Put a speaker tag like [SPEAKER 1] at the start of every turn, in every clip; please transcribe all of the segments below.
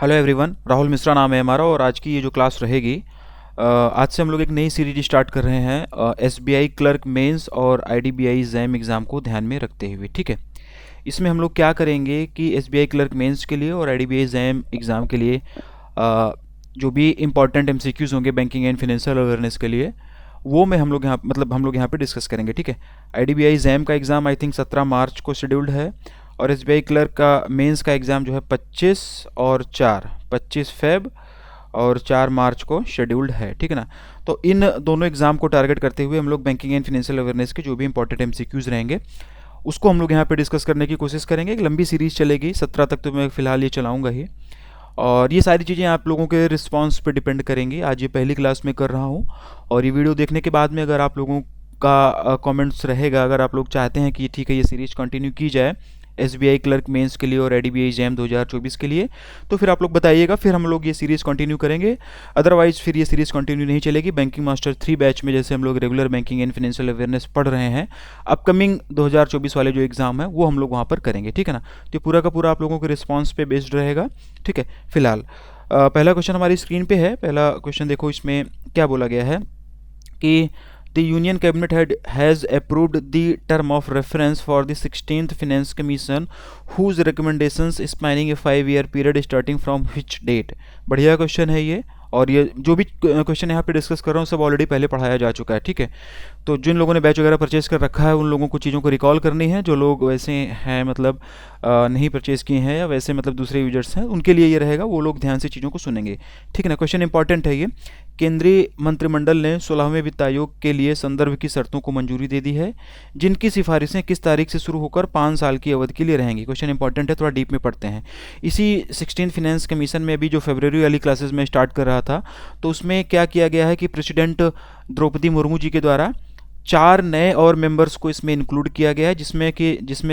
[SPEAKER 1] Hello everyone, Rahul Mishra नाम है हमारा और आज की ये जो क्लास रहेगी आज से हम लोग एक नई सीरीज स्टार्ट कर रहे हैं एसबीआई क्लर्क मेंस और आईडीबीआई जैम एग्ज़ाम को ध्यान में रखते हुए। ठीक है, इसमें हम लोग क्या करेंगे कि एसबीआई क्लर्क मेंस के लिए और आईडीबीआई जैम एग्ज़ाम के लिए जो भी इंपॉर्टेंट एमसीक्यूज़ होंगे बैंकिंग एंड फाइनेंशियल अवेयरनेस के लिए वो में हम लोग यहाँ पे डिस्कस करेंगे। ठीक है, आईडीबीआई जैम का एग्ज़ाम आई थिंक 17 मार्च को शेड्यूल्ड है और एसबीआई क्लर्क का मेंस का एग्ज़ाम जो है 25 फेब और 4 मार्च को शेड्यूल्ड है। ठीक है ना, तो इन दोनों एग्ज़ाम को टारगेट करते हुए हम लोग बैंकिंग एंड फाइनेंशियल अवेयरनेस के जो भी इंपॉर्टेंट एमसीक्यूज़ रहेंगे उसको हम लोग यहाँ पे डिस्कस करने की कोशिश करेंगे। एक लंबी सीरीज़ चलेगी, 17 तक तो मैं फ़िलहाल ये चलाऊँगा ही और ये सारी चीज़ें आप लोगों के रिस्पांस पे डिपेंड करेंगी। आज ये पहली क्लास में कर रहा हूँ और ये वीडियो देखने के बाद में अगर आप लोगों का कमेंट्स रहेगा, अगर आप लोग चाहते हैं कि ठीक है ये सीरीज़ कंटिन्यू की जाए एसबीआई क्लर्क मेंस के लिए और आईडीबीआई जैम 2024 के लिए, तो फिर आप लोग बताइएगा, फिर हम लोग ये सीरीज़ कंटिन्यू करेंगे। अदरवाइज फिर ये सीरीज़ कंटिन्यू नहीं चलेगी। बैंकिंग मास्टर 3 बैच में जैसे हम लोग regular banking and financial awareness पढ़ रहे हैं, अपकमिंग 2024 वाले जो एग्ज़ाम है वो हम लोग वहाँ पर करेंगे। ठीक है ना, तो पूरा का पूरा आप लोगों के रिस्पॉन्स पे बेस्ड रहेगा। ठीक है, फिलहाल पहला क्वेश्चन हमारी स्क्रीन पे है। पहला क्वेश्चन देखो, इसमें क्या बोला गया है कि The Union Cabinet has approved the term of reference for the 16th Finance Commission, whose recommendations spanning a 5-year period starting from which date। बढ़िया क्वेश्चन है ये, और ये जो भी क्वेश्चन यहाँ पे डिस्कस कर रहा हूँ सब ऑलरेडी पहले पढ़ाया जा चुका है। ठीक है, तो जिन लोगों ने बैच वगैरह परचेज़ कर रखा है उन लोगों को चीज़ों को रिकॉल करनी है। जो लोग वैसे हैं मतलब नहीं परचेज़ किए हैं या वैसे मतलब दूसरे यूजर्स हैं, उनके लिए ये रहेगा, वो लोग ध्यान से चीज़ों को सुनेंगे। ठीक है ना, क्वेश्चन इंपॉर्टेंट है ये। केंद्रीय मंत्रिमंडल ने 16वें वित्त आयोग के लिए संदर्भ की शर्तों को मंजूरी दे दी है, जिनकी सिफारिशें किस तारीख से शुरू होकर 5 साल की अवधि के लिए रहेंगी। क्वेश्चन इंपॉर्टेंट है, थोड़ा डीप में पढ़ते हैं। इसी 16 फाइनेंस कमीशन में अभी जो फरवरी वाली क्लासेस में स्टार्ट कर रहा था, तो उसमें क्या किया गया है कि प्रेसिडेंट द्रौपदी मुर्मू जी के द्वारा 4 नए और मेंबर्स को इसमें इंक्लूड किया गया है, जिसमें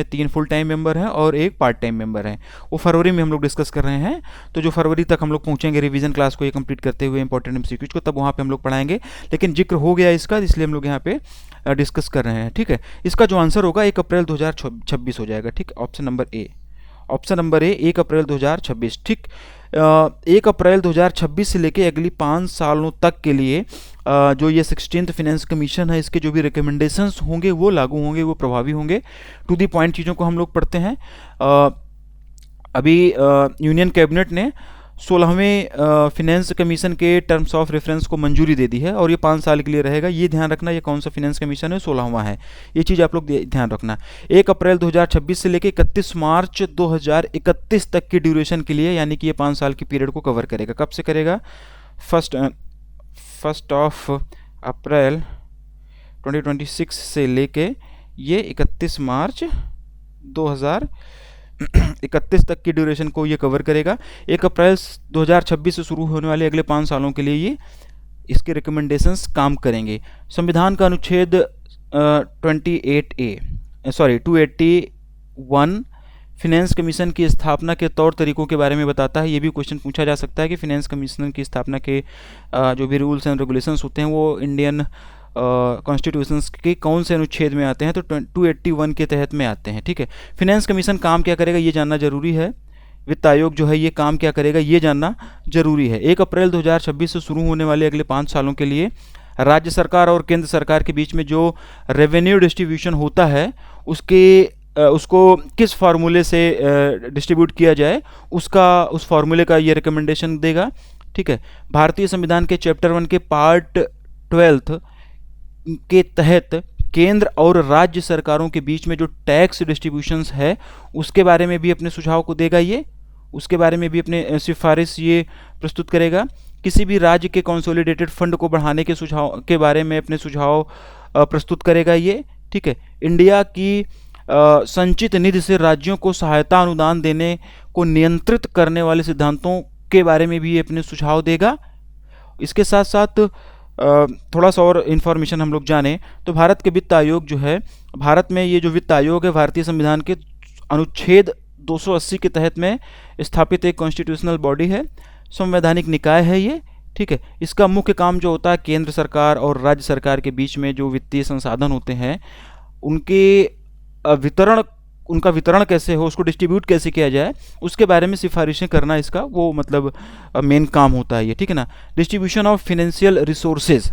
[SPEAKER 1] 3 फुल टाइम मेंबर हैं और 1 पार्ट टाइम मेंबर हैं। वो फरवरी में हम लोग डिस्कस कर रहे हैं, तो जो फरवरी तक हम लोग पहुंचेंगे रिवीजन क्लास को ये कंप्लीट करते हुए इंपॉर्टेंट एमसीक्यूज को, तब वहाँ पे हम लोग पढ़ाएंगे। लेकिन जिक्र हो गया इसका, इसलिए हम लोग यहाँ पे डिस्कस कर रहे हैं। ठीक है, इसका जो आंसर होगा 1 अप्रैल 2026 हो जाएगा। ठीक, ऑप्शन नंबर ए, 1 अप्रैल 2026। ठीक, 1 अप्रैल 2026 से लेके अगली 5 सालों तक के लिए जो ये 16th फाइनेंस कमीशन है, इसके जो भी रिकमेंडेशंस होंगे वो लागू होंगे, वो प्रभावी होंगे। टू दी पॉइंट चीज़ों को हम लोग पढ़ते हैं। अभी यूनियन कैबिनेट ने 16वें फिनेंस कमीशन के टर्म्स ऑफ रेफरेंस को मंजूरी दे दी है और ये 5 साल के लिए रहेगा। ये ध्यान रखना, ये कौन सा फिनेंस कमीशन है, 16वां है, ये चीज़ आप लोग ध्यान रखना। 1 अप्रैल 2026 से लेकर 31 मार्च 2031 तक की ड्यूरेशन के लिए, यानी कि ये 5 साल की पीरियड को कवर करेगा। कब से करेगा? फर्स्ट ऑफ अप्रैल 2026 से लेके ये 31 मार्च 2031 तक की ड्यूरेशन को ये कवर करेगा। 1 अप्रैल 2026 से शुरू होने वाले अगले 5 सालों के लिए ये इसके रिकमेंडेशंस काम करेंगे। संविधान का अनुच्छेद 281 फिनेंस कमीशन की स्थापना के तौर तरीकों के बारे में बताता है। ये भी क्वेश्चन पूछा जा सकता है कि फिनेंस कमीशन की स्थापना के जो भी रूल्स एंड रेगुलेशंस होते हैं वो इंडियन कॉन्स्टिट्यूशंस के कौन से अनुच्छेद में आते हैं, तो 281 के तहत में आते हैं। ठीक है, फिनेंस कमीशन काम क्या करेगा ये जानना जरूरी है। वित्त आयोग जो है ये काम क्या करेगा ये जानना जरूरी है। 1 अप्रैल 2026 से शुरू होने वाले अगले 5 सालों के लिए राज्य सरकार और केंद्र सरकार के बीच में जो रेवेन्यू डिस्ट्रीब्यूशन होता है उसको किस फार्मूले से डिस्ट्रीब्यूट किया जाए, उस फार्मूले का ये रिकमेंडेशन देगा। ठीक है, भारतीय संविधान के चैप्टर 1 के पार्ट 12 के तहत केंद्र और राज्य सरकारों के बीच में जो टैक्स डिस्ट्रीब्यूशंस है उसके बारे में भी अपने सुझाव को देगा, ये उसके बारे में भी अपने सिफारिश ये प्रस्तुत करेगा। किसी भी राज्य के कंसोलिडेटेड फंड को बढ़ाने के सुझाव के बारे में अपने सुझाव प्रस्तुत करेगा ये। ठीक है, इंडिया की संचित निधि से राज्यों को सहायता अनुदान देने को नियंत्रित करने वाले सिद्धांतों के बारे में भी अपने सुझाव देगा। इसके साथ साथ थोड़ा सा और इन्फॉर्मेशन हम लोग जानें तो भारत के वित्त आयोग जो है, भारत में ये जो वित्त आयोग है भारतीय संविधान के अनुच्छेद 280 के तहत में स्थापित एक कॉन्स्टिट्यूशनल बॉडी है, संवैधानिक निकाय है ये। ठीक है, इसका मुख्य काम जो होता है केंद्र सरकार और राज्य सरकार के बीच में जो वित्तीय संसाधन होते हैं उनके वितरण उनका वितरण कैसे हो, उसको डिस्ट्रीब्यूट कैसे किया जाए, उसके बारे में सिफारिशें करना इसका वो मतलब मेन काम होता है ये, ठीक है ना। Distribution of financial resources,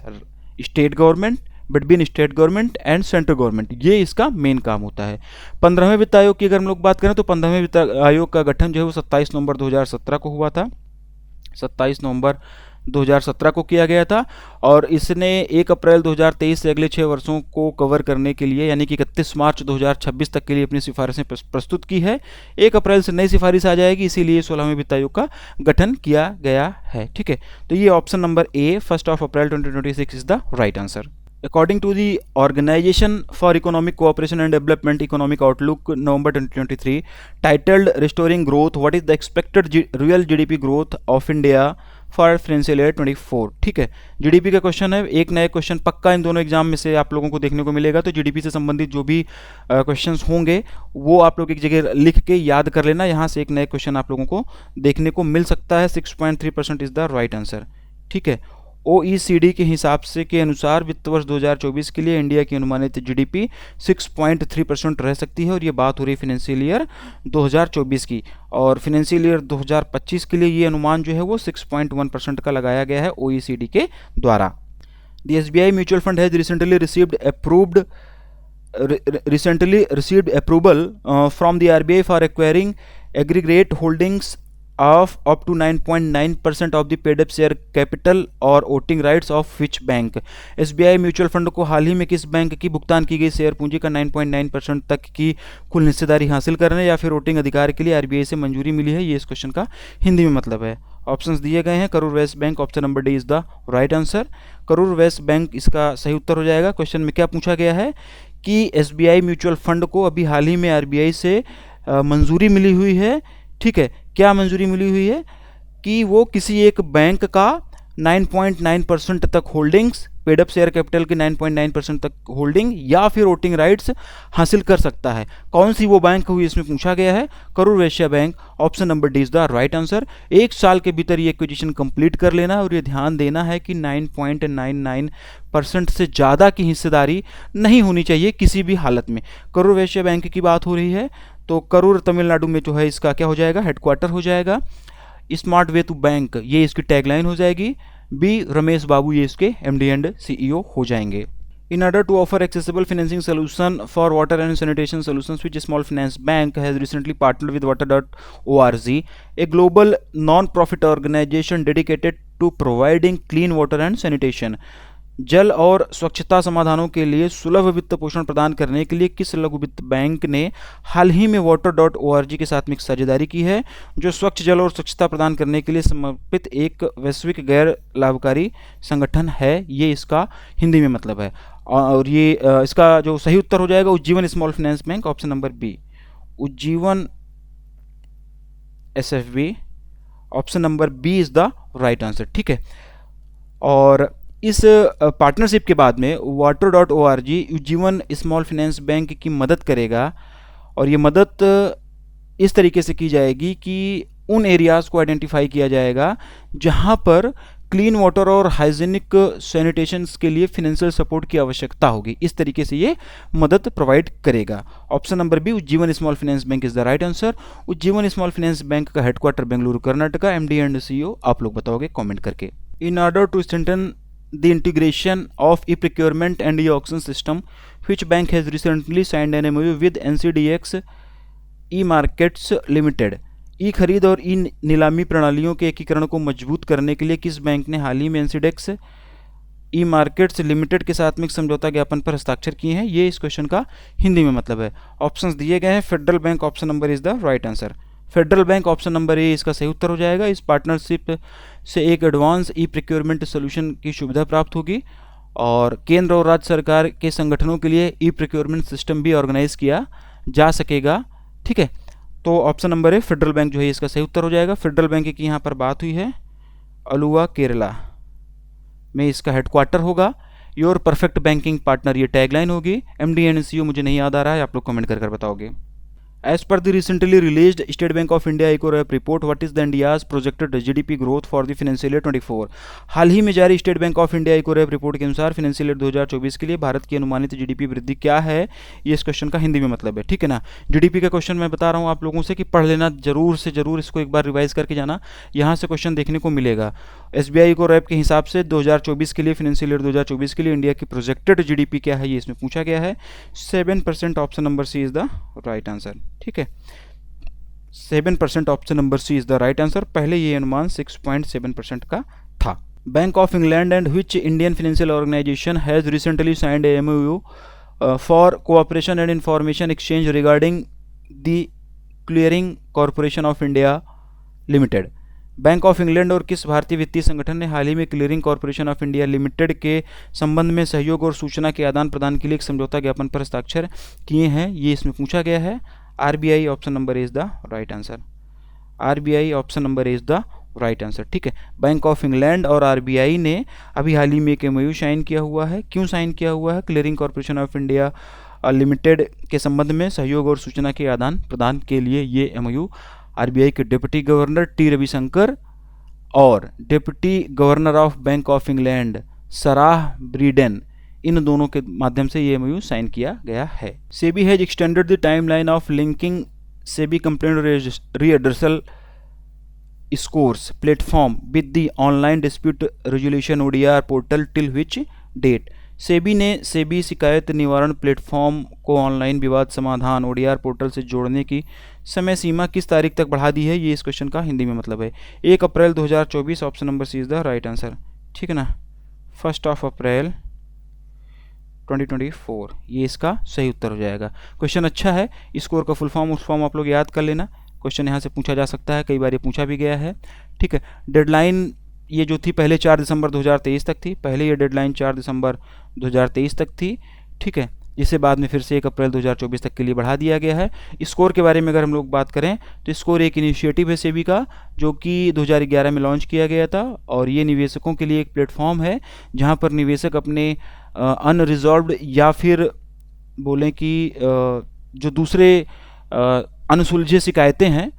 [SPEAKER 1] state government, between state government and central government, ये इसका मेन काम होता है। 15वें वित्त आयोग की अगर हम लोग बात करें तो 15वें वित्त आयोग का गठन जो है वो 27 नवंबर 2017 को हुआ था, 27 नवंबर 2017 को किया गया था। और इसने 1 अप्रैल 2023 से अगले 6 वर्षों को कवर करने के लिए यानी कि 31 मार्च 2026 तक के लिए अपनी सिफारिशें प्रस्तुत की है। 1 अप्रैल से नई सिफारिश आ जाएगी, इसीलिए 16वें वित्त आयोग का गठन किया गया है, ठीक है। तो ये option number A 1 April 2026 is the right answer. According to the Organization for Economic Cooperation and Development Economic Outlook November 2023 titled Restoring Growth, what is the expected real GDP growth of India for financial year 24? ठीक है, GDP का question है, एक नया question पक्का इन दोनों exam में से आप लोगों को देखने को मिलेगा। तो जीडीपी से संबंधित जो भी क्वेश्चंस होंगे वो आप लोग एक जगह लिख के याद कर लेना, यहाँ से एक नया क्वेश्चन आप लोगों को देखने को मिल सकता है। 6.3% इज द राइट आंसर, ठीक है। OECD के हिसाब से के अनुसार वित्त वर्ष 2024 के लिए इंडिया की अनुमानित जीडीपी 6.3% रह सकती है, और ये बात हो रही है फाइनेंशियल ईयर 2024 की। और फाइनेंशियल ईयर 2025 के लिए ये अनुमान जो है वो 6.1% का लगाया गया है OECD के द्वारा। The SBI mutual fund has recently received approval from the RBI for acquiring aggregate holdings of up to 9.9% of the paid up share capital और voting rights of which bank. SBI mutual fund को हाल ही में किस bank की भुगतान की गई share पूंजी का 9.9% तक की कुल हिस्सेदारी हासिल करने या फिर वोटिंग अधिकार के लिए RBI से मंजूरी मिली है, ये इस क्वेश्चन का हिंदी में मतलब है। ऑप्शंस दिए गए हैं, Karur Vysya bank, option number D is the right answer. Karur Vysya bank इसका सही उत्तर हो जाएगा। क्वेश्चन में क्या पूछा गया है कि SBI म्यूचुअल फंड को अभी हाल ही में RBI से मंजूरी मिली हुई है, ठीक है। क्या मंजूरी मिली हुई है कि वो किसी एक बैंक का 9.9% तक holdings, paid up share capital के 9.9% तक होल्डिंग या फिर वोटिंग राइट्स हासिल कर सकता है। कौन सी वो बैंक हुई इसमें पूछा गया है, Karur Vysya bank, option number D is the right answer. 1 साल के भीतर ये एक्विजिशन कंप्लीट कर लेना, और ये ध्यान देना है कि 9.99% से ज़्यादा की हिस्सेदारी नहीं होनी चाहिए किसी भी हालत में। करूर वैश्य बैंक की बात हो रही है, तो करूर तमिलनाडु में जो है इसका क्या हो जाएगा, हेडक्वार्टर हो जाएगा। स्मार्ट वे टू बैंक ये इसकी टैगलाइन हो जाएगी। बी रमेश बाबू ये इसके MD एंड CEO हो जाएंगे। In order to offer accessible financing solution for water and sanitation solutions, which Small Finance Bank has recently partnered with Water.org, a global non-profit organization dedicated to providing clean water and sanitation. जल और स्वच्छता समाधानों के लिए सुलभ वित्त पोषण प्रदान करने के लिए किस लघु वित्त बैंक ने हाल ही में Water.org के साथ में साझेदारी की है, जो स्वच्छ जल और स्वच्छता प्रदान करने के लिए समर्पित एक वैश्विक गैर लाभकारी संगठन है, ये इसका हिंदी में मतलब है। और ये इसका जो सही उत्तर हो जाएगा Ujjivan small finance bank, option number B, Ujjivan SFB, option number B is the right answer, ठीक है। और इस पार्टनरशिप के बाद में Water.org Ujjivan small finance bank की मदद करेगा, और ये मदद इस तरीके से की जाएगी कि उन एरियाज़ को आइडेंटिफाई किया जाएगा जहां पर क्लीन वाटर और हाइजीनिक सैनिटेशन के लिए फाइनेंशियल सपोर्ट की आवश्यकता होगी। इस तरीके से ये मदद प्रोवाइड करेगा। Option number B Ujjivan small finance bank is the right answer. Ujjivan small finance bank का headquarter Bengaluru Karnataka, MD and CEO आप लोग बताओगे कमेंट करके। In order to strengthen the integration of e-procurement and e-auction system, which bank has recently signed an MOU with NCDX e-markets limited? ई खरीद और ई नीलामी प्रणालियों के एकीकरण को मजबूत करने के लिए किस बैंक ने हाल ही में NCDX ई-मार्केट्स लिमिटेड के साथ में एक समझौता ज्ञापन पर हस्ताक्षर किए हैं, ये इस क्वेश्चन का हिंदी में मतलब है। ऑप्शंस दिए गए हैं, federal bank, option number is the right answer. Federal bank, option number ए इसका सही उत्तर हो जाएगा। इस पार्टनरशिप से एक एडवांस ई प्रोक्योरमेंट सोल्यूशन की सुविधा प्राप्त होगी, और केंद्र और राज्य सरकार के संगठनों के लिए ई प्रोक्योरमेंट सिस्टम भी ऑर्गेनाइज किया जा सकेगा, ठीक है। तो ऑप्शन नंबर ए फेडरल बैंक जो है इसका सही उत्तर हो जाएगा। फेडरल बैंक की यहाँ पर बात हुई है, अलुवा केरला में इसका हेडक्वार्टर होगा। योर परफेक्ट बैंकिंग पार्टनर ये टैगलाइन होगी। MD एंड CEO मुझे नहीं याद आ रहा है, आप लोग कमेंट कर बताओगे। As per the recently released State Bank of India Eco Rep report, what is the India's projected GDP growth for the financial year 24? हाल ही में जारी State Bank of India eco wrap report के अनुसार financial year 2024 के लिए भारत की अनुमानित GDP वृद्धि क्या है, ये इस क्वेश्चन का हिंदी में मतलब है, ठीक है ना। जीडीपी का क्वेश्चन मैं बता रहा हूँ आप लोगों से कि पढ़ लेना जरूर से जरूर, इसको एक बार रिवाइज करके जाना, यहाँ से क्वेश्चन देखने को मिलेगा। एसबीआई इको रैप के हिसाब से 2024 के लिए, फाइनेंशियल ईयर 2024 के लिए इंडिया की प्रोजेक्टेड जीडीपी क्या है, ये इसमें पूछा गया है। 7%, option number C is the right answer, ठीक है। 7% option number C is the right answer. पहले ये अनुमान 6.7% का था। Bank of England and which Indian financial organisation has recently signed a MOU for cooperation and information exchange regarding the clearing corporation of India limited. Bank of England और किस भारतीय वित्तीय संगठन ने हाल ही में clearing corporation of India limited के संबंध में सहयोग और सूचना के आदान प्रदान के लिए एक समझौता ज्ञापन पर हस्ताक्षर किए हैं, ये इसमें पूछा गया है। RBI option number is the right answer. RBI option number is the right answer, ठीक है। बैंक ऑफ इंग्लैंड और RBI ने अभी हाल ही में एक MOU साइन किया हुआ है। क्यों साइन किया हुआ है? Clearing corporation of India limited के संबंध में सहयोग और सूचना के आदान प्रदान के लिए ये MOU RBI के डिप्टी गवर्नर T रविशंकर और deputy governor of bank of England Sarah Breeden, इन दोनों के माध्यम से ये MOU साइन किया गया है। SEBI has extended the timeline of linking SEBI complaint redressal scores platform with the online dispute resolution ODR portal till which date. SEBI ने सेबी शिकायत निवारण प्लेटफॉर्म को ऑनलाइन विवाद समाधान ODR पोर्टल से जोड़ने की समय सीमा किस तारीख तक बढ़ा दी है, ये इस क्वेश्चन का हिंदी में मतलब है। 1 April 2024, option number C is the right answer, ठीक है ना। 1 अप्रैल 2024, ये इसका सही उत्तर हो जाएगा। क्वेश्चन अच्छा है, स्कोर का फुल फॉर्म उस फॉर्म आप लोग याद कर लेना, क्वेश्चन यहाँ से पूछा जा सकता है, कई बार ये पूछा भी गया है, ठीक है। डेडलाइन ये जो थी पहले 4 दिसंबर 2023 तक थी, पहले ये डेडलाइन 4 दिसंबर 2023 तक थी, ठीक है, जिसे बाद में फिर से 1 अप्रैल 2024 तक के लिए बढ़ा दिया गया है। स्कोर के बारे में अगर हम लोग बात करें तो स्कोर एक इनिशिएटिव है सेबी का, जो कि 2011 में लॉन्च किया गया था, और ये निवेशकों के लिए एक प्लेटफॉर्म है जहाँ पर निवेशक अपने अनरिजॉल्व्ड या फिर बोलें कि जो दूसरे अनसुलझे शिकायतें हैं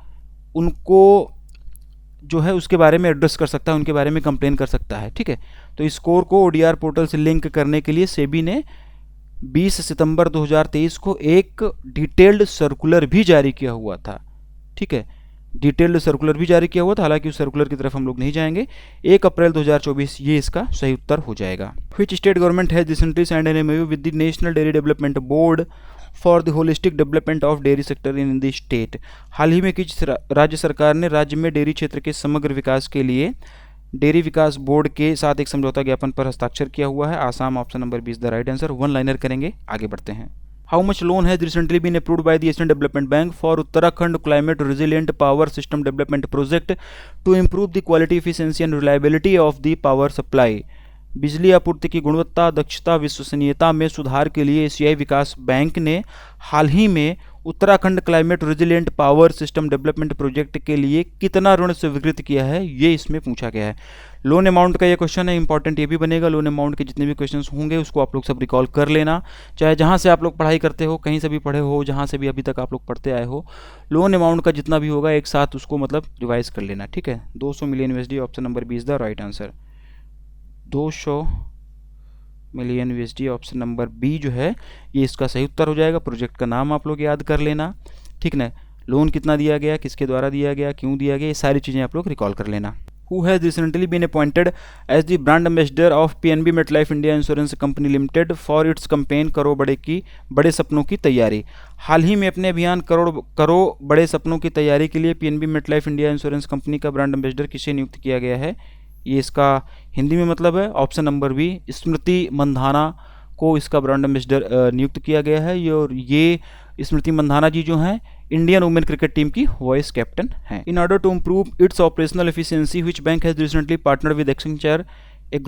[SPEAKER 1] उनको जो है उसके बारे में एड्रेस कर सकता है, उनके बारे में कंप्लेन कर सकता है, ठीक है। तो स्कोर को ODR पोर्टल से लिंक करने के लिए सेबी ने 20 सितंबर 2023 को एक डिटेल्ड सर्कुलर भी जारी किया हुआ था, ठीक है, डिटेल्ड सर्कुलर भी जारी किया हुआ था। हालांकि उस सर्कुलर की तरफ हम लोग नहीं जाएंगे। 1 अप्रैल 2024 ये इसका सही उत्तर हो जाएगा। Which state government has recently signed an MOU with the national dairy development board for the holistic development of dairy sector in the state. हाल ही में किस राज्य सरकार ने राज्य में डेयरी क्षेत्र के समग्र विकास के लिए डेयरी विकास बोर्ड के साथ एक समझौता ज्ञापन पर हस्ताक्षर किया हुआ है? Assam, option number 20 the right answer. One liner करेंगे, आगे बढ़ते हैं। How much loan has recently been approved by the Asian development bank for Uttarakhand climate resilient power system development project to improve the quality, efficiency and reliability of the power supply. बिजली आपूर्ति की गुणवत्ता, दक्षता, विश्वसनीयता में सुधार के लिए एशियाई विकास बैंक ने हाल ही में Uttarakhand climate resilient power system development project के लिए कितना ऋण स्वीकृत किया है, ये इसमें पूछा गया है। लोन अमाउंट का ये क्वेश्चन है, इंपॉर्टेंट ये भी बनेगा। लोन अमाउंट के जितने भी क्वेश्चन होंगे उसको आप लोग सब रिकॉल कर लेना, चाहे जहाँ से आप लोग पढ़ाई करते हो, कहीं से भी पढ़े हो, जहाँ से भी अभी तक आप लोग पढ़ते आए हो, लोन अमाउंट का जितना भी होगा एक साथ उसको मतलब रिवाइज कर लेना, ठीक है। 200 million USD, option number 20 the right answer. 200 million USD, option number B जो है ये इसका सही उत्तर हो जाएगा। प्रोजेक्ट का नाम आप लोग याद कर लेना, ठीक ना। लोन कितना दिया गया, किसके द्वारा दिया गया, क्यों दिया गया, ये सारी चीज़ें आप लोग रिकॉल कर लेना। Who has recently been appointed as the brand ambassador of PNB MetLife India Insurance Company Limited for its campaign करो बड़े सपनों की तैयारी। हाल ही में अपने अभियान करो बड़े सपनों की तैयारी के लिए PNB MetLife India Insurance company का ब्रांड एम्बेसडर किसे नियुक्त किया गया है, ये इसका हिंदी में मतलब है। Option number B, Smriti Mandhana को इसका ब्रांड एम्बेसडर नियुक्त किया गया है। और ये स्मृति मंधाना जी जो हैं इंडियन वुमेन क्रिकेट टीम की वाइस कैप्टन हैं। In order to improve its operational efficiency which bank has recently partnered with Accenture a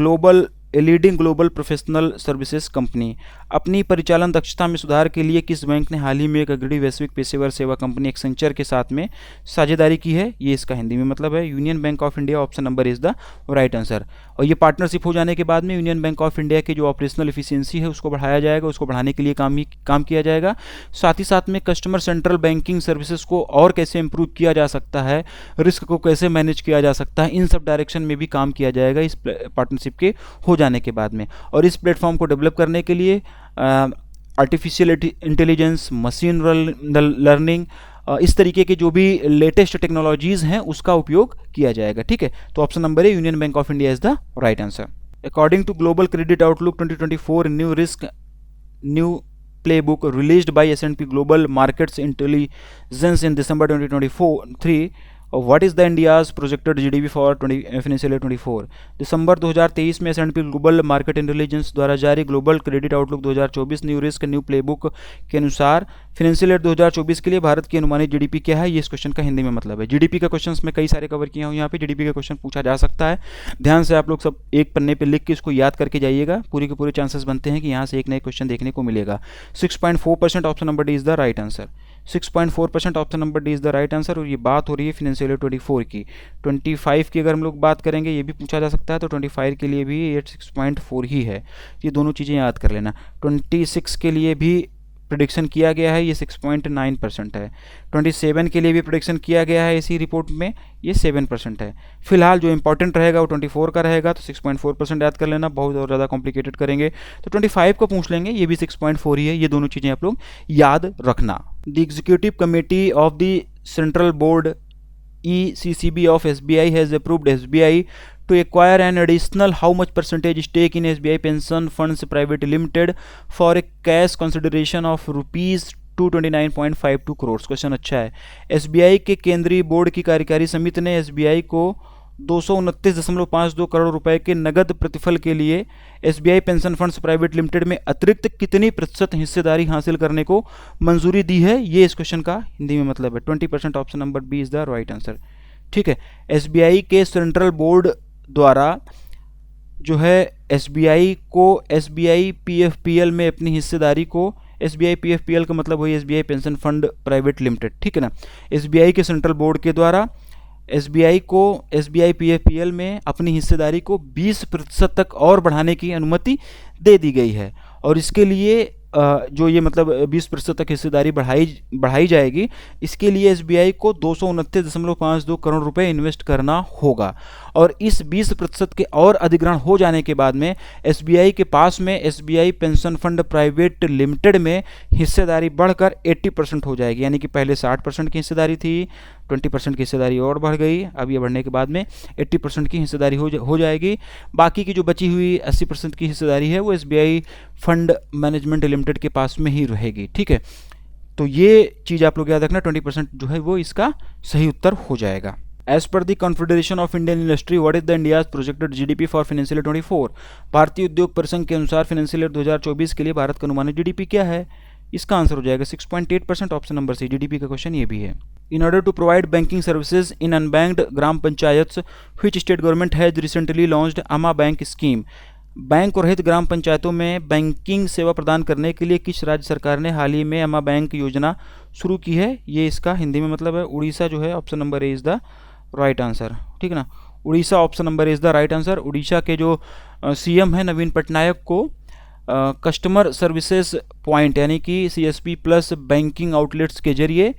[SPEAKER 1] leading global professional services company. अपनी परिचालन दक्षता में सुधार के लिए किस बैंक ने हाल ही में एक अग्रणी वैश्विक पेशेवर सेवा कंपनी एक्सेंचर के साथ में साझेदारी की है? ये इसका हिंदी में मतलब है union bank of India. Option number is the right answer. और ये पार्टनरशिप हो जाने के बाद में यूनियन बैंक ऑफ इंडिया की जो ऑपरेशनल एफिशिएंसी है उसको बढ़ाया जाएगा, उसको बढ़ाने के लिए काम किया जाएगा। साथ ही साथ में कस्टमर सेंट्रल बैंकिंग सर्विसेज को और कैसे इंप्रूव किया जा सकता है, रिस्क को कैसे मैनेज किया जा सकता है, इन सब डायरेक्शन में भी काम किया जाएगा इस पार्टनरशिप के हो जाने के बाद में। और इस प्लेटफॉर्म को डेवलप करने के लिए आर्टिफिशियल इंटेलिजेंस, मशीन लर्निंग, इस तरीके के जो भी लेटेस्ट टेक्नोलॉजीज़ हैं उसका उपयोग किया जाएगा। ठीक है, तो option number A union bank of India is the right answer. According to global credit outlook 2024 new playbook released by S&P Global Markets Intelligence in December 2023, what is the India's projected GDP for financial year 24? दिसंबर 2023 में S&P global market intelligence द्वारा जारी global credit outlook 2024 new risk new playbook के अनुसार financial year 2024 के लिए भारत की अनुमानित GDP क्या है? ये इस क्वेश्चन का हिंदी में मतलब है। जीडीपी का क्वेश्चन में कई सारे कवर किया हूँ, यहाँ पे जीडीपी का क्वेश्चन पूछा जा सकता है। ध्यान से आप लोग सब एक पन्ने पे लिख के इसको याद करके जाइएगा, पूरे के पूरे चांसेस बनते हैं कि यहाँ से एक नए क्वेश्चन देखने को मिलेगा। 6.4% option number D is the right answer. 6.4% option number D is the right answer. और ये बात हो रही है फाइनेंशियल ईयर 24 की। 25 की अगर हम लोग बात करेंगे, ये भी पूछा जा सकता है, तो 25 के लिए भी ये 6.4 ही है। ये दोनों चीज़ें याद कर लेना। 26 के लिए भी प्रेडिक्शन किया गया है, ये 6.9% है। 27 के लिए भी प्रेडिक्शन किया गया है इसी रिपोर्ट में, ये 7% है। फिलहाल जो इंपॉर्टेंट रहेगा वो 24 का रहेगा, तो 6.4% याद कर लेना। बहुत और ज़्यादा कॉम्प्लिकेटेड करेंगे तो 25 को पूछ लेंगे, ये भी 6.4 ही है। ये दोनोों चीज़ें आप लोग याद रखना। The executive committee of the central board ECCB of SBI has approved SBI to acquire an additional how much percentage stake in SBI Pension Funds Private Limited for a cash consideration of rupees 229.52 crore. Question अच्छा है। SBI के केंद्रीय board की कार्यकारी समिति ने SBI को 229.52 करोड़ रुपए के नगद प्रतिफल के लिए SBI pension funds private limited में अतिरिक्त कितनी प्रतिशत हिस्सेदारी हासिल करने को मंजूरी दी है? ये इस क्वेश्चन का हिंदी में मतलब है 20%। Option number B is the right answer. ठीक है, SBI के सेंट्रल बोर्ड द्वारा जो है SBI को SBI PFPL में अपनी हिस्सेदारी को, SBI PFPL का मतलब वही SBI pension fund private limited, ठीक है ना। SBI के सेंट्रल बोर्ड के द्वारा SBI को SBI PFPL में अपनी हिस्सेदारी को 20% तक और बढ़ाने की अनुमति दे दी गई है। और इसके लिए जो ये मतलब 20% तक हिस्सेदारी बढ़ाई जाएगी, इसके लिए SBI को 229.52 करोड़ रुपए इन्वेस्ट करना होगा। और इस 20% के और अधिग्रहण हो जाने के बाद में SBI के पास में SBI pension fund private limited में हिस्सेदारी बढ़कर 80% हो जाएगी। यानी कि पहले 60% की हिस्सेदारी थी, 20% की हिस्सेदारी और बढ़ गई, अब ये बढ़ने के बाद में 80% की हिस्सेदारी हो जाएगी। बाकी की जो बची हुई 80% की हिस्सेदारी है वो SBI फंड मैनेजमेंट लिमिटेड के पास में ही रहेगी। ठीक है, तो ये चीज़ आप लोग याद रखना, 20% जो है वो इसका सही उत्तर हो जाएगा। As per the confederation of Indian industry, what is the India's projected GDP for financial year 24? भारतीय उद्योग परिसंघ के अनुसार फाइनेंशियल ईयर 2024 के लिए भारत का अनुमानित जीडीपी क्या है? इसका आंसर हो जाएगा 6.8%। ऑप्शन नंबर सी, जीडीपी का क्वेश्चन ये भी है। In order to provide banking services in unbanked gram panchayats, which state government has recently launched Ama Bank scheme? Bank और रहित ग्राम पंचायतों में बैंकिंग सेवा प्रदान करने के लिए किस राज्य सरकार ने हाल ही में अमा बैंक योजना शुरू की है? ये इसका हिंदी में मतलब है उड़ीसा जो है। Option number A is the right answer. ठीक है ना, Orissa option number A is the right answer. Orissa के जो CM है नवीन पटनायक को कस्टमर सर्विसेज पॉइंट यानी कि CSP प्लस बैंकिंग आउटलेट्स के जरिए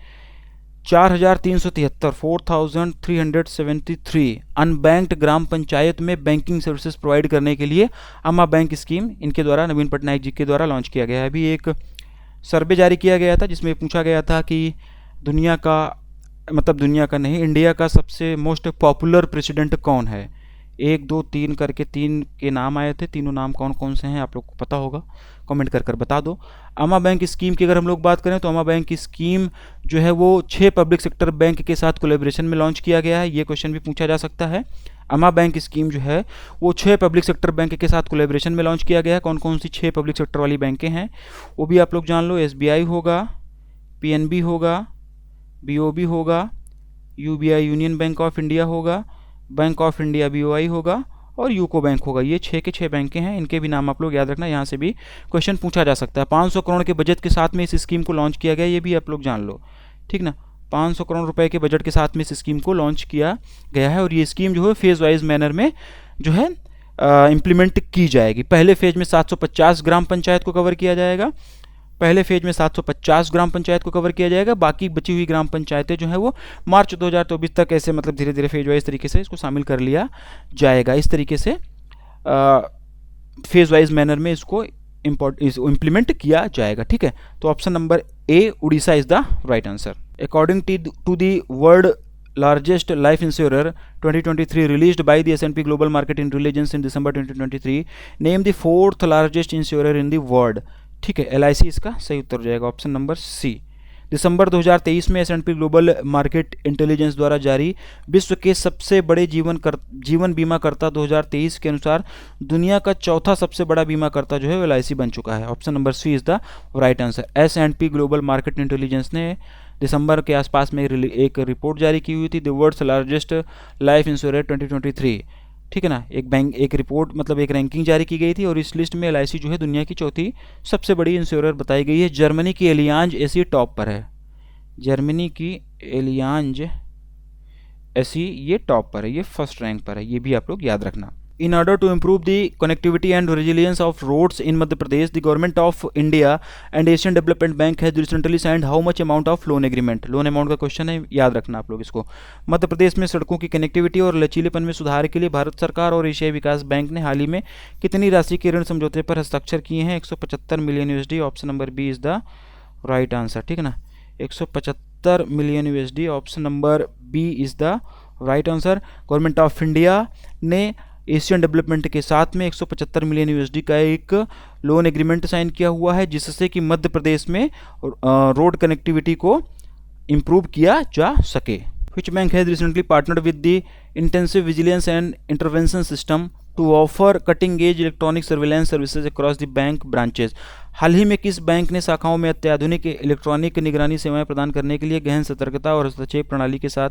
[SPEAKER 1] 4,373 अनबैंक्ड ग्राम पंचायत में बैंकिंग सर्विसेज प्रोवाइड करने के लिए अमा बैंक स्कीम इनके द्वारा नवीन पटनायक जी के द्वारा लॉन्च किया गया है। अभी एक सर्वे जारी किया गया था जिसमें पूछा गया था कि दुनिया का नहीं, इंडिया का सबसे मोस्ट पॉपुलर प्रेसिडेंट कौन है? 1 2 3 करके 3 के नाम आए थे। तीनों नाम कौन कौन से हैं आप लोग को पता होगा, कमेंट कर बता दो। अमा बैंक स्कीम की अगर हम लोग बात करें तो अमा बैंक की स्कीम जो है वो 6 पब्लिक सेक्टर बैंक के साथ कोलैबोरेशन में लॉन्च किया गया है। ये क्वेश्चन भी पूछा जा सकता है। अमा बैंक स्कीम जो है वो 6 पब्लिक सेक्टर बैंक के साथ कोलैबोरेशन में लॉन्च किया गया है। कौन कौन सी 6 पब्लिक सेक्टर वाली बैंकें हैं वो भी आप लोग जान लो। SBI होगा, PNB होगा, BOB होगा, UBI union bank of India होगा, बैंक ऑफ इंडिया BOI होगा और यूको बैंक होगा। ये 6 के 6 बैंकें हैं, इनके भी नाम आप लोग याद रखना, यहाँ से भी क्वेश्चन पूछा जा सकता है। 500 करोड़ के बजट के साथ में इस स्कीम को लॉन्च किया गया, ये भी आप लोग जान लो, ठीक ना। 500 करोड़ रुपए के बजट के साथ में इस स्कीम को लॉन्च किया गया है और ये स्कीम जो है फेज वाइज मैनर में जो है इम्प्लीमेंट की जाएगी। पहले फेज में 750 ग्राम पंचायत को कवर किया जाएगा, पहले फेज में 750 ग्राम पंचायत को कवर किया जाएगा, बाकी बची हुई ग्राम पंचायतें जो है वो मार्च 2024 तक ऐसे मतलब धीरे धीरे फेज वाइज तरीके से इसको शामिल कर लिया जाएगा। इस तरीके से फेज वाइज मैनर में इसको इम्प्लीमेंट किया जाएगा, ठीक है। तो option number A Orissa is the right answer. According to the world largest life insurer 2023 released by the S&P Global Market Intelligence in December 2023, name the fourth largest insurer in the world, ठीक है। LIC इसका सही उत्तर हो जाएगा, option number सी। दिसंबर 2023 में S&P global market intelligence द्वारा जारी विश्व के सबसे बड़े जीवन बीमा कर्ता 2023 के अनुसार दुनिया का चौथा सबसे बड़ा बीमा कर्ता जो है LIC बन चुका है। Option number C is the right answer. S&P global market intelligence ने दिसंबर के आसपास में एक रिपोर्ट जारी की हुई थी, the world's largest life insurance 2023, ठीक है ना। एक रिपोर्ट मतलब एक रैंकिंग जारी की गई थी और इस लिस्ट में LIC जो है दुनिया की चौथी सबसे बड़ी इंश्योरर बताई गई है। जर्मनी की एलियांज एसी टॉप पर है, जर्मनी की एलियांज एसी ये टॉप पर है, ये फर्स्ट रैंक पर है, ये भी आप लोग याद रखना। In order to improve the connectivity and resilience of roads in Madhya Pradesh, the Government of India and Asian Development Bank has recently signed how much amount of loan agreement? Loan amount का question है, याद रखना आप लोग इसको। मध्य प्रदेश में सड़कों की कनेक्टिविटी और लचीलेपन में सुधार के लिए भारत सरकार और एशियाई विकास बैंक ने हाल ही में कितनी राशि के ऋण समझौते पर हस्ताक्षर किए हैं? 175 million USD, option number B is the right answer, ठीक है ना। 175 million USD, option number B is the right answer. Government of India ने एशियन डेवलपमेंट के साथ में 175 मिलियन USD का एक लोन एग्रीमेंट साइन किया हुआ है, जिससे कि मध्य प्रदेश में रोड कनेक्टिविटी को इम्प्रूव किया जा सके। Which bank has recently partnered with the Intensive Vigilance and Intervention System to offer cutting-edge electronic surveillance services across the bank branches? हाल ही में किस बैंक ने शाखाओं में अत्याधुनिक इलेक्ट्रॉनिक निगरानी सेवाएं प्रदान करने के लिए गहन सतर्कता और हस्तक्षेप प्रणाली के साथ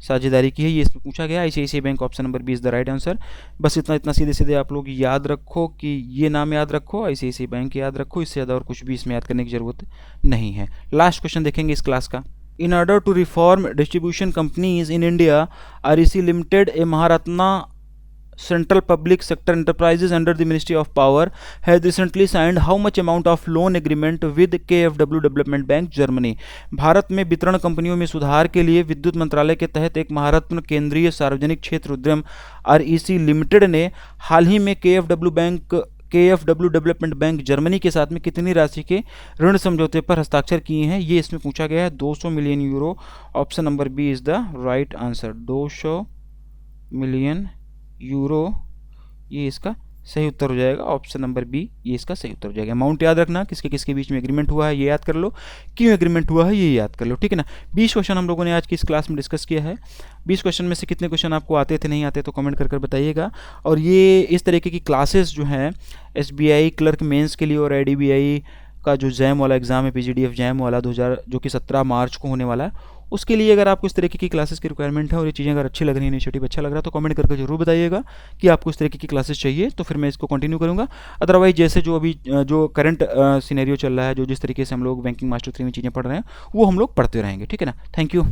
[SPEAKER 1] साझेदारी की है? ये इसमें पूछा गया। ICICI bank, option number B is the right answer. बस इतना सीधे सीधे आप लोग याद रखो कि ये नाम याद रखो, ICICI बैंक याद रखो, इससे ज़्यादा और कुछ भी इसमें याद करने की जरूरत नहीं है। लास्ट क्वेश्चन देखेंगे इस क्लास का। In order to reform distribution companies in India, REC Limited, a Maharatna Central Public Sector Enterprises under the Ministry of Power, has recently signed how much amount of loan agreement with KfW Development Bank, Germany? Bharat में वितरण कंपनियों में सुधार के लिए विद्युत मंत्रालय के तहत एक महारत्न केंद्रीय सार्वजनिक क्षेत्र उद्यम REC लिमिटेड ने हाल ही में KfW डेवलपमेंट बैंक जर्मनी के साथ में कितनी राशि के ऋण समझौते पर हस्ताक्षर किए हैं? ये इसमें पूछा गया है। 200 million euro, option number B is the right answer. 200 million euro, ये इसका सही उत्तर हो जाएगा, ऑप्शन नंबर बी ये इसका सही उत्तर हो जाएगा। अमाउंट याद रखना, किसके किसके बीच में एग्रीमेंट हुआ है ये याद कर लो, क्यों एग्रीमेंट हुआ है ये याद कर लो, ठीक है ना। 20 क्वेश्चन हम लोगों ने आज की इस क्लास में डिस्कस किया है। 20 क्वेश्चन में से कितने क्वेश्चन आपको आते थे, नहीं आते तो कमेंट कर बताइएगा। और ये इस तरीके की क्लासेस जो हैं SBI क्लर्क मेंस के लिए और IDBI का जो जैम वाला एग्जाम है, PGDF जैम वाला 2000 जो कि 17 मार्च को होने वाला है, उसके लिए अगर आपको इस तरीके की क्लासेस की रिक्वायरमेंट है और ये चीज़ें अगर अच्छी लग रही है, इनिशिएटिव अच्छा लग रहा है, तो कमेंट करके जरूर बताइएगा कि आपको इस तरीके की क्लासेस चाहिए, तो फिर मैं इसको कंटिन्यू करूँगा। अदरवाइज जैसे जो अभी जो करंट सिनेरियो चल रहा है, जो जिस तरीके से हम लोग बैंकिंग मास्टर 3 में चीज़ें पढ़ रहे हैं, वो हम लोग पढ़ते रहेंगे, ठीक है ना। Thank you.